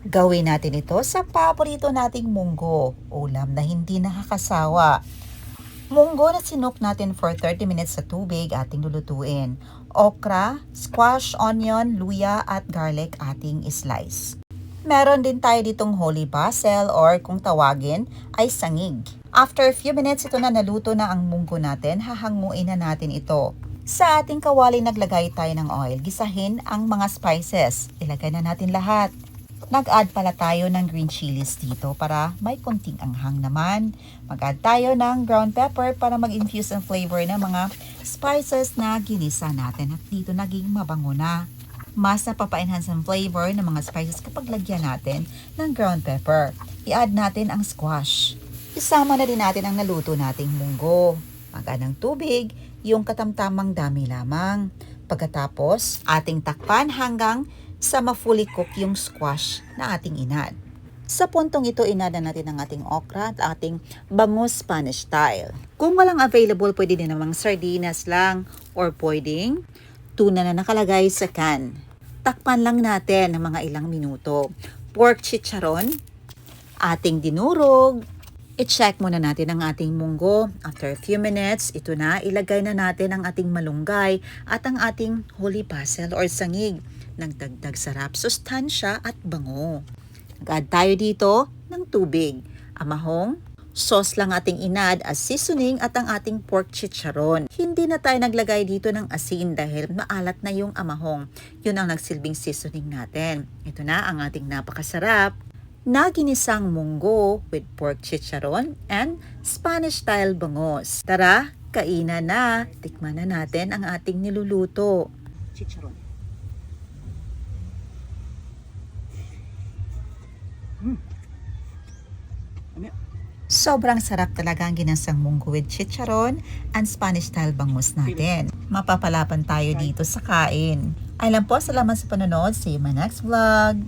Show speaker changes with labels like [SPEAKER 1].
[SPEAKER 1] Gawin natin ito sa paborito nating munggo, ulam na hindi nakakasawa. Munggo na sinok natin for 30 minutes sa tubig ating lulutuin. Okra, squash, onion, luya at garlic ating slice. Meron din tayo ditong holy basil or kung tawagin ay sangig. After a few minutes ito na naluto na ang munggo natin, hahanguin na natin ito. Sa ating kawali naglagay tayo ng oil, gisahin ang mga spices. Ilagay na natin lahat. Nag-add pala tayo ng green chilies dito para may konting anghang naman. Mag-add tayo ng ground pepper para mag-infuse ang flavor ng mga spices na ginisa natin at dito naging mabango na. Mas napapa-enhance ang flavor ng mga spices kapag lagyan natin ng ground pepper. I-add natin ang squash. Isama na din natin ang naluto nating munggo. Mag-add ng tubig, yung katamtamang dami lamang. Pagkatapos, ating takpan hanggang sa ma-fully cook yung squash na ating inad. Sa puntong ito, inada natin ang ating okra at ating bangus Spanish style. Kung walang available, pwede din namang sardinas lang or pwedeng tuna na nakalagay sa can. Takpan lang natin ng mga ilang minuto. Pork chicharon, ating dinurog. I-check muna natin ang ating munggo. After a few minutes, ito na, ilagay na natin ang ating malunggay at ang ating holy basil or sangig. Nagdagdag sarap, sustansya at bango. Nag-add tayo dito ng tubig. Amahong, sauce lang ating inad as seasoning at ang ating pork chicharon. Hindi na tayo naglagay dito ng asin dahil maalat na yung amahong. Yun ang nagsilbing seasoning natin. Ito na ang ating napakasarap na ginisang munggo with pork chicharon and Spanish style bangus. Tara, kainan na. Tikman na natin ang ating niluluto. Chicharon. Sobrang sarap talaga ang ginasang munggo with chicharon and Spanish style bangus natin. Mapapalapan tayo dito sa kain. Ay lang po, salamat sa panonood. See you in my next vlog.